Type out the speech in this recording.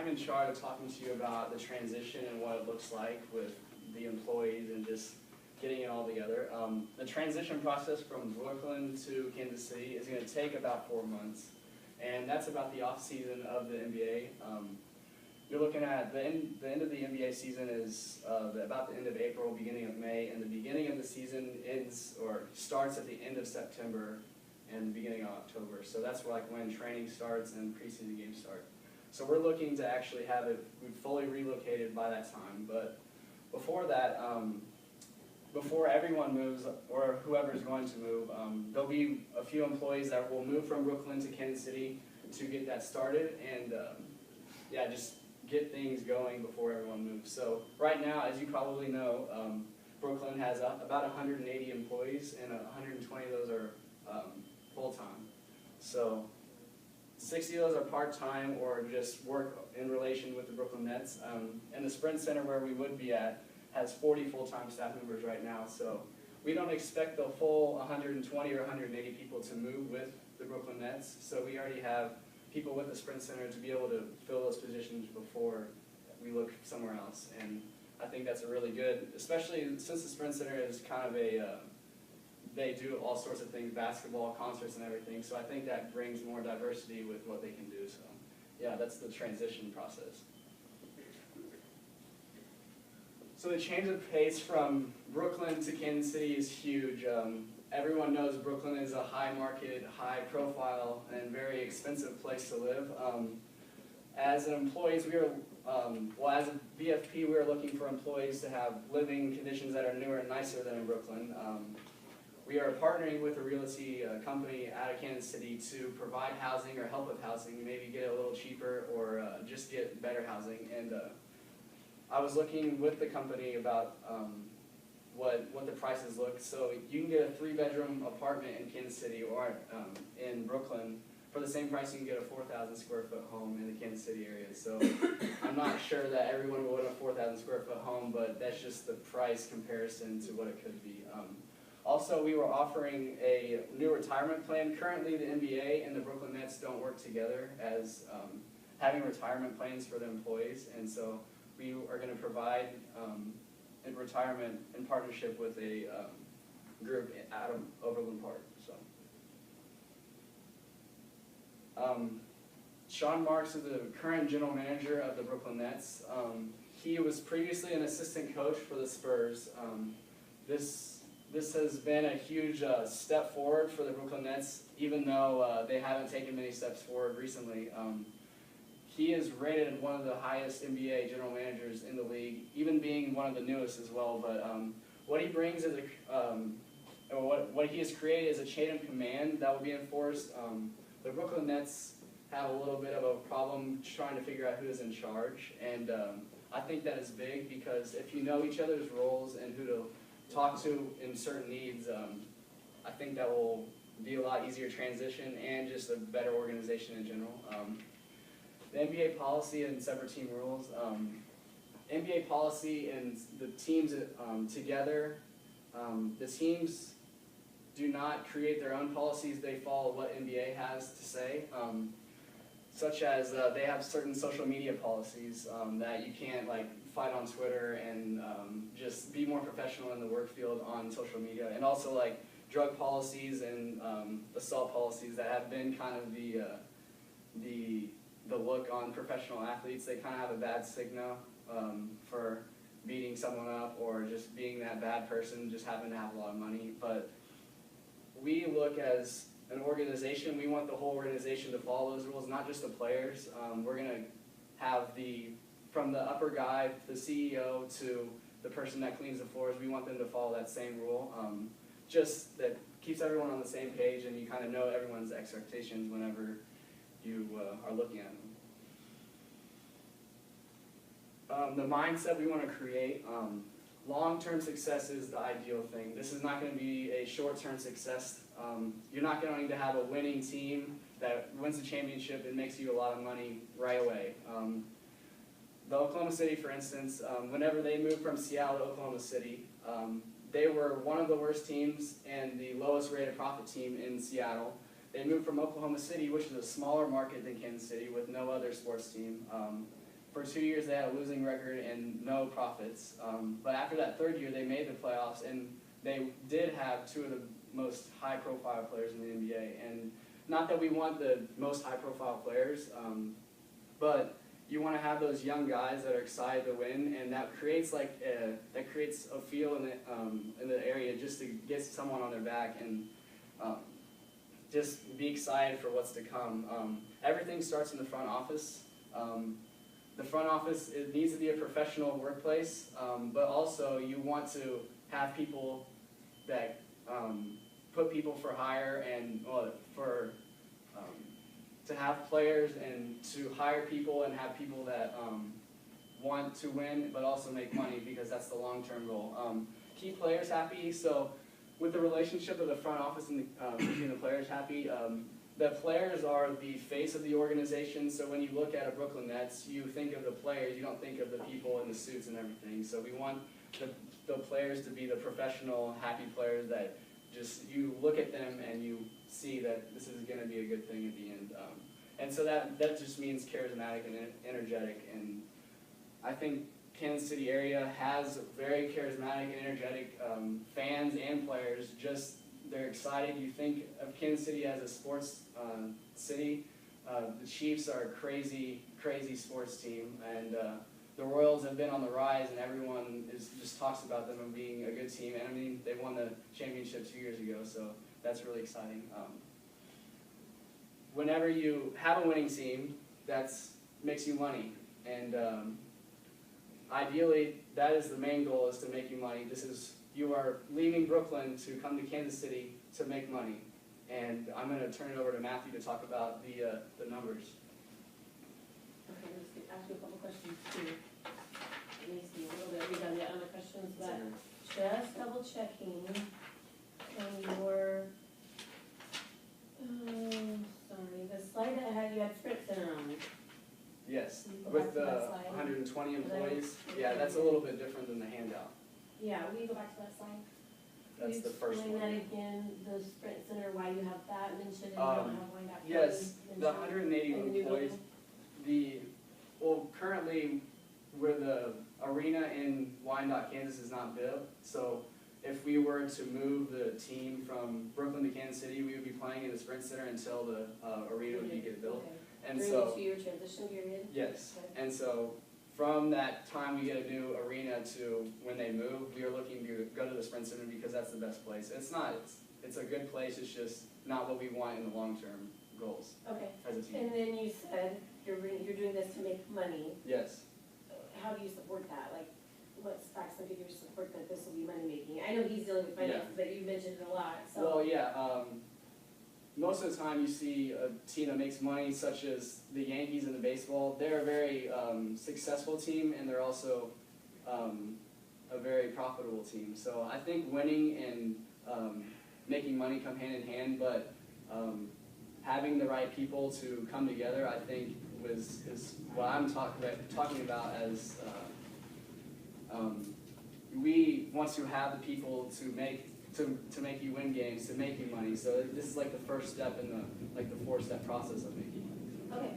I'm in charge of talking to you about the transition and what it looks like with the employees and just getting it all together. The transition process from Brooklyn to Kansas City is going to take about 4 months, and that's about the off season of the NBA. You're looking at the end of the NBA season is about the end of April, beginning of May, and the beginning of the season ends or starts at the end of September and beginning of October. So that's like when training starts and preseason games start. So we're looking to actually have it fully relocated by that time. But before that, before everyone moves or whoever's going to move, there'll be a few employees that will move from Brooklyn to Kansas City to get that started and yeah, just get things going before everyone moves. So right now, as you probably know, Brooklyn has about 180 employees, and 120 of those are full-time. So 60 of those are part-time or just work in relation with the Brooklyn Nets. And the Sprint Center where we would be at has 40 full-time staff members right now. So we don't expect the full 120 or 180 people to move with the Brooklyn Nets. So we already have people with the Sprint Center to be able to fill those positions before we look somewhere else. And I think that's a really good, especially since the Sprint Center is kind of a, they do all sorts of things, basketball, concerts, and everything. So I think that brings more diversity with what they can do. So yeah, that's the transition process. So the change of pace from Brooklyn to Kansas City is huge. Everyone knows Brooklyn is a high market, high profile, and very expensive place to live. As employees, we are, well, as a VFP, we are looking for employees to have living conditions that are newer and nicer than in Brooklyn. We are partnering with a realty company out of Kansas City to provide housing or help with housing, maybe get it a little cheaper or just get better housing. And I was looking with the company about what the prices look. So you can get a 3-bedroom apartment in Kansas City or in Brooklyn for the same price you can get a 4,000 square foot home in the Kansas City area. So I'm not sure that everyone would want a 4,000 square foot home, but that's just the price comparison to what it could be. Also, we were offering a new retirement plan. Currently, the NBA and the Brooklyn Nets don't work together as having retirement plans for the employees, and so we are going to provide in retirement in partnership with a group out of Overland Park. So, Sean Marks is the current general manager of the Brooklyn Nets. He was previously an assistant coach for the Spurs. This has been a huge step forward for the Brooklyn Nets, even though they haven't taken many steps forward recently. He is rated one of the highest NBA general managers in the league, even being one of the newest as well. But what he brings is what he has created is a chain of command that will be enforced. The Brooklyn Nets have a little bit of a problem trying to figure out who is in charge, and I think that is big because if you know each other's roles and who to talk to in certain needs, I think that will be a lot easier transition and just a better organization in general. The NBA policy and separate team rules. NBA policy and the teams together, the teams do not create their own policies, they follow what NBA has to say, such as they have certain social media policies that you can't like fight on Twitter and just be more professional in the work field on social media, and also like drug policies and assault policies that have been kind of the look on professional athletes. They kind of have a bad stigma for beating someone up or just being that bad person, just happen to have a lot of money. But we look as an organization, we want the whole organization to follow those rules, not just the players. We're going to have from the upper guy, the CEO, to the person that cleans the floors, we want them to follow that same rule. Just that keeps everyone on the same page and you kind of know everyone's expectations whenever you are looking at them. The mindset we want to create, long-term success is the ideal thing. This is not going to be a short-term success. You're not going to have a winning team that wins the championship and makes you a lot of money right away. The Oklahoma City, for instance, whenever they moved from Seattle to Oklahoma City, they were one of the worst teams and the lowest rated profit team in Seattle. They moved from Oklahoma City, which is a smaller market than Kansas City with no other sports team. for 2 years they had a losing record and no profits. But after that third year, they made the playoffs, and they did have two of the most high-profile players in the NBA. And not that we want the most high-profile players, but you want to have those young guys that are excited to win, and that creates a feel in the area just to get someone on their back and just be excited for what's to come. Everything starts in the front office. The front office, it needs to be a professional workplace, but also you want to have people that put people for hire and to have players and to hire people and have people that want to win but also make money, because that's the long-term goal. Keep players happy. So with the relationship of the front office and keeping the players happy, the players are the face of the organization. So when you look at a Brooklyn Nets, you think of the players, you don't think of the people in the suits and everything. So we want the players to be the professional, happy players that just, you look at them and you see that this is going to be a good thing at the end. And so that just means charismatic and energetic. And I think Kansas City area has very charismatic and energetic fans and players. Just, they're excited. You think of Kansas City as a sports city. The Chiefs are a crazy, crazy sports team, and the Royals have been on the rise, and everyone just talks about them and being a good team. And I mean, they won the championship 2 years ago, so that's really exciting. Whenever you have a winning team, that makes you money, and ideally, that is the main goal, is to make you money. You are leaving Brooklyn to come to Kansas City to make money. And I'm going to turn it over to Matthew to talk about the numbers. Okay, I'm just going to ask you a couple questions too. Let me see a little bit. Are we done yet on the questions? But just double checking on your, sorry, the slide that had, you had Sprint Center on. Yes, Can you go with back to the that slide? 120 employees. Yeah, that's a little bit different than the handout. Yeah, will you go back to that slide? That's the first Explain that one. again, the Sprint Center, why you have that mentioned and you don't have Wyandotte County Yes, the mentioned 180 in the new employees. building? Currently, where the arena in Wyandotte, Kansas is not built, so if we were to move the team from Brooklyn to Kansas City, we would be playing in the Sprint Center until the arena would get built. Okay. And During so, the 2-year transition period? yes, Okay. and so from that time we get a new arena to when they move, we are looking to go to the Sprint Center because that's the best place. It's a good place, it's just not what we want in the long-term goals Okay. as a team. And then you said you're doing this to make money. Yes. How do you support that? Like, what facts and figures support that this will be money-making? I know he's dealing with finances, but you mentioned it a lot, so. Well, yeah, most of the time you see a team that makes money, such as the Yankees in the baseball. They're a very successful team, and they're also a very profitable team. So I think winning and making money come hand in hand, but having the right people to come together, I think, is what I'm talking about as we want to have the people to make you win games, to make you money. So this is like the first step in the 4-step process of making money. Okay,